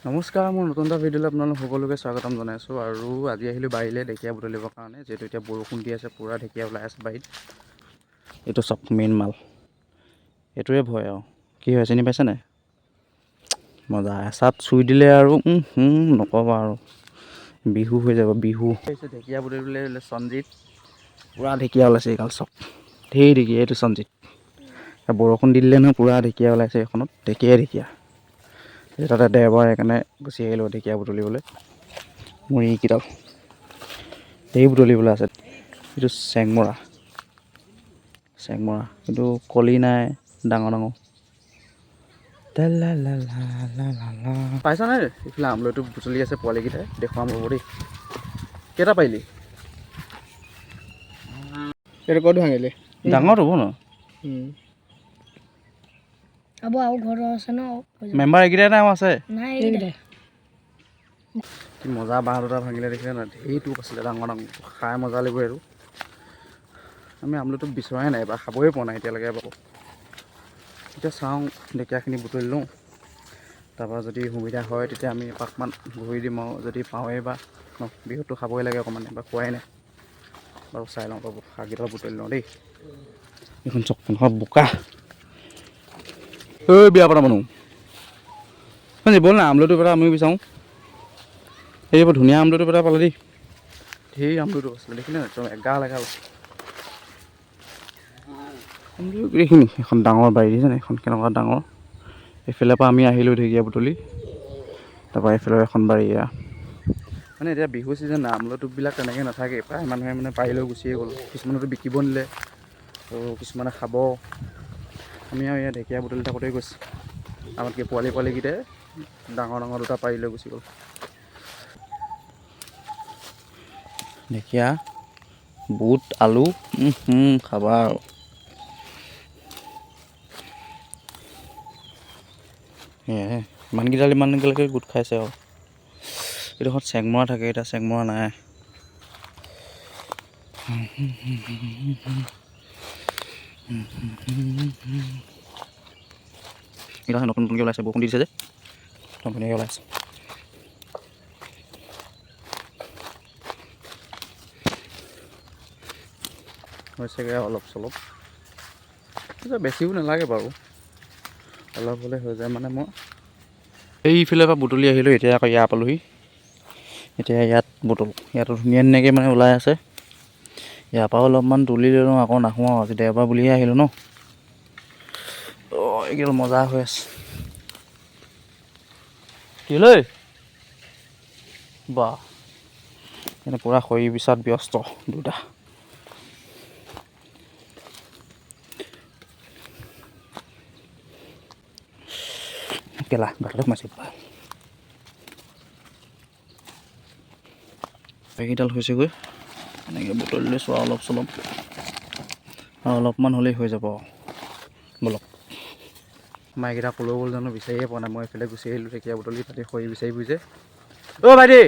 নমস্কাৰ, মোৰ নতুন এটা ভিডিঅ'লৈ আপোনালোক সকলোকে স্বাগতম জনাইছোঁ। আৰু আজি আহিলোঁ বাৰীলৈ ঢেকীয়া বুটলিবৰ কাৰণে, যিহেতু এতিয়া বৰষুণ দি আছে, পূৰা ঢেকীয়া ওলাই আছে বাৰীত। এইটো চব মেইন মাল, এইটোৱে ভয় আৰু কি হয় চিনি পাইছে নাই? মজা এচাত চুই দিলে আৰু নক'বা আৰু বিহু হৈ যাব বিহু। ঢেকীয়া বুটলিবলৈ সঞ্জিত, পূৰা ঢেকীয়া ওলাইছে এইগাল চব, ধেৰ ঢেকীয়া। এইটো সঞ্জিত, বৰষুণ দি দিলে নহয়, পূৰা ঢেকীয়া ওলাইছে এইখনত, ঢেকীয়া। তাতে দেওবাৰ সেইকাৰণে গুচি আহিলোঁ ঢেকীয়া বুটলিবলৈ। মুড়িকেইডাল ধেৰ বুটলিবলৈ আছে। এইটো চেংমৰা, কিন্তু কলি নাই ডাঙৰ পাইছা নাই? এইফালে আমলৈটো বুটলি আছে পোৱালিকেইটাই, দেখুৱাম ৰ'ব দেই। কেইটা পাৰিলি? এইটো ক'ত ভাঙিলি? ডাঙৰ হ'ব ন? আৰু ঘৰ আছে ন? মেম্বাৰ এইকেইটাই নাম আছে। নাই এইকেইটাই। কি মজা বাঁহ দুটা ভাঙিলে দেখিলে নাই? ধেৰ টোপ আছিলে ডাঙৰ, খাই মজা লাগিব আৰু। আমি আমলৈটো বিচৰাই নাই, এবাৰ খাবই পোৱা নাই এতিয়ালৈকে বাৰু। এতিয়া চাওঁ, ঢেকীয়াখিনি বুটলি লওঁ, তাৰপৰা যদি সুবিধা হয় তেতিয়া আমি এপাকমান ঘূৰি দিম আৰু যদি পাওঁৱেই বা ন, বিহুতটো খাবই লাগে অকণমান, এবাৰ খোৱাই নাই বাৰু। চাই লওঁ বাৰু, শাককেইডাল বুটলি লওঁ দেই। এইখন চকখন বোকা। ঐ বিয়া পতা মানুহ ব'ল না, আমলৈটো এটা আমি বিচাৰোঁ। এই বৰ ধুনীয়া আমলৈটো এটা পালে দেই। ধেৰ আমলৈটো আছিলে দেখিলে নাই? এগাল এইখিনি এখন ডাঙৰ বাৰী দেখিছে নাই? এখন কেনেকুৱা ডাঙৰ। এইফালৰ পৰা আমি আহিলোঁ ঢেকীয়া বুটলি, তাৰপৰা এইফালৰ এখন বাৰী এয়া। মানে এতিয়া বিহু ছিজন না, আমলৈটোবিলাক তেনেকৈ নাথাকে, প্ৰায় মানুহে মানে পাৰি লৈ গুচিয়ে গ'ল। কিছুমানেতো বিকিব নিলে আৰু কিছুমানে খাব। আমি আৰু ইয়াত ঢেকীয়া বুটলি থাকোঁতেই গৈছে, আমাতকৈ পোৱালিকেইটাই ডাঙৰ দুটা পাৰি লৈ গুচি গ'ল। ঢেকীয়া, বুট, আলু খাবা আৰু। সেয়াহে ইমানকেইটালৈকে গোট খাইছে আৰু। এইডোখৰত চেংমৰা থাকে, এতিয়া চেংমৰা নাই। এইডোখৰ নতুনকৈ ওলাইছে, বৰষুণ দিছে যে একদম ধুনীয়াকৈ ওলাইছে। হৈছেগৈ অলপ চলপ, বেছিও নালাগে বাৰু, অলপ হ'লে হৈ যায়। মানে মই এইফালৰ পৰা বুটলি আহিলোঁ, এতিয়া আকৌ ইয়াৰ পালোহি। এতিয়া ইয়াত ইয়াতো ধুনীয়াকৈ মানে ওলাই আছে। ইয়াৰ পৰা অলপমান তুলি ল'লোঁ, আকৌ নাহোঁ আৰু আজি দেওবাৰ বুলিয়ে আহিলোঁ ন। এইকেইডাল মজা হৈ আছে। কি লৈ বা এনে পূৰা খৰি বিচৰাত ব্যস্ত দুটা। কেলা গাঁতলৈ সোমাইছে। এইকেইডাল হৈছেগৈ, এনেকৈ বুটলি লৈছোঁ আৰু অলপ চলপ, আৰু অলপমান হ'লেই হৈ যাব আৰু। বলক, মাইকেইটা ক'লৈ গ'ল জানো, বিচাৰিয়ে পোৱা নাই। মই এইফালে গুচি আহিলোঁ ঢেকীয়া বুটলি, তাতে খৰি বিচাৰি ফুৰিছে। অ' ভাইটি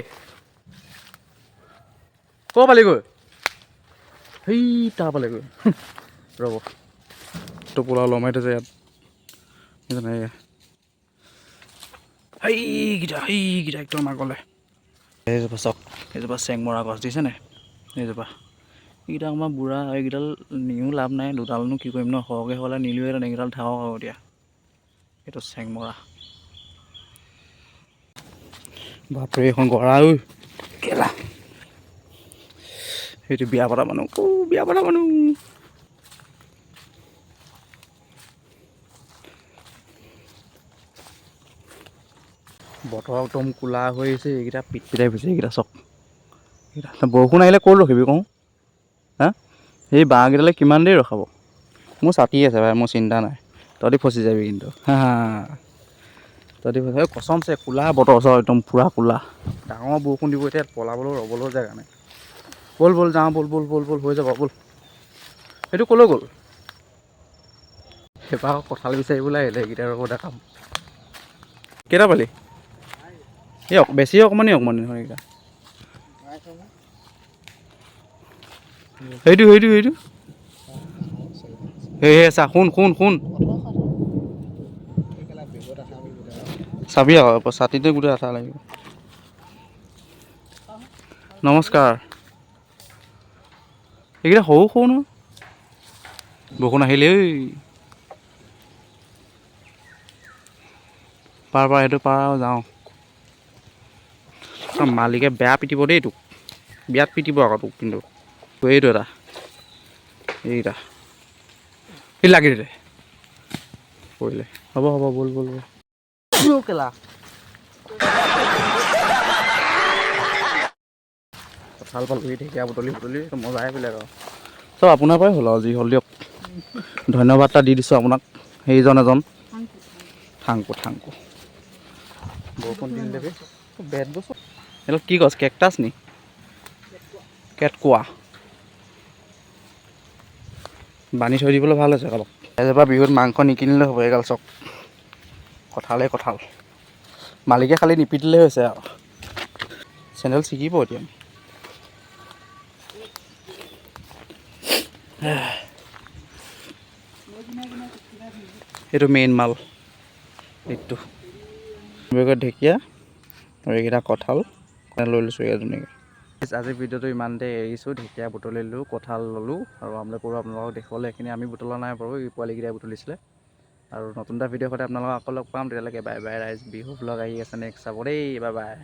ক'ৰ পালিগৈ? সেই তাৰ পালেগৈ, ৰ'ব টোপোলা ওলমাই থৈছে ইয়াত। সেইকেইটা একদম আগলৈ। এইজোপা চাওক, এইজোপা চেংমৰা গছ দিছে নাই? এইজোপা এইকেইটা আমাৰ বুঢ়া, এইকেইডাল নিও লাভ নাই, দুডালনো কি কৰিম ন, সৰহকৈ হ'লে নিলোহেঁতেন। এইকেইডাল থাকক আৰু এতিয়া। এইটো চেংমৰা, বাপৰে এখন গৰা ঐ কেলা। সেইটো বিয়া পতা মানুহ, বিয়া পতা মানুহ। বতৰ একদম ক'লা হৈ আহিছে, এইকেইটা পিটপিটাই ফুৰিছে এইকেইটা চব। বৰষুণ আহিলে ক'ত ৰখিবি কওঁ? হা, সেই বাঁহকেইডালে কিমান দেৰি ৰখাব? মোৰ ছাতি আছে ভাই, মোৰ চিন্তা নাই। তহঁতি ফচি যাবি কিন্তু, তহঁতি কচমছে ক'লা বতৰ চৰ একদম পূৰা ক'লা। ডাঙৰ বৰষুণ দিব এতিয়া, পলাবলৈ ৰ'বলৈও জেগা নাই। ব'ল যাওঁ, ব'ল হৈ যাব ব'ল। সেইটো ক'লৈ গ'ল? সেইবাৰ আকৌ কঁঠাল বিচাৰিবলৈ আহিলে, এইকেইটাৰ আকৌ দেখাম। কেইটা পালি? এই বেছি অকণমানি নহয় এইকেইটা। সেইটো চা, শুন। চাবি আকৌ ছাতিতে গোটেই আঠা লাগিব। নমস্কাৰ। এইকেইটা সৰু সৰু ন বৰষুণ আহিলে ঐ পাৰ সেইটো পাৰ আৰু যাওঁ। মালিকে বেয়া পিটিব দেই তোক, বিয়াত পিটিব আকৌ তোক কিন্তু। এইটো এটা এইকেইটা কি লাগি দিলে পৰিলে। হ'ব হ'ব ব'ল ব'ল ব'ল কেলা কঁঠাল পালহি ঢেকীয়া বুটলি মজাই বেলেগ আৰু চব আপোনাৰ পৰাই হ'ল আৰু যি হ'ল দিয়ক। ধন্যবাদ এটা দি দিছোঁ আপোনাক, সেইজন এজন থাংকু বৰষুণ দিন দেবি বেট বস্তু এইটো কি গছ কেকটাছ নি কেটকোৱা বান্ধি থৈ দিবলৈ ভাল হৈছে অলপ। এজোপা বিহুত মাংস নিকিনিলে হ'ব এইগাল চক কঁঠালেই কঁঠাল। মালিকে খালি নিপিটিলেই হৈছে আৰু চেণ্ডেল ছিগিব এতিয়া। এইটো মেইন মাল এইটো ঢেকীয়া আৰু এইকেইটা কঁঠাল লৈ লৈছোঁ এয়া ধুনীয়াকৈ। আজিৰ ভিডিঅ'টো ইমানতে এৰিছোঁ। ঢেকীয়া বুটলিলোঁ, কঁঠাল ল'লোঁ আৰু আমলেট কৰোঁ আপোনালোকক দেখুৱালোঁ। এইখিনি আমি বুটলা নাই বাৰু, এই পোৱালিকেইটাই বুটলিছিলে। আৰু নতুন এটা ভিডিঅ'ৰ সৈতে আপোনালোকক আকৌ লগ পাম। তেতিয়ালৈকে বাই বাই ৰাইজ। বিহু ব্লগ আহি আছে নেক্সট চাব দেই, বাই বাই।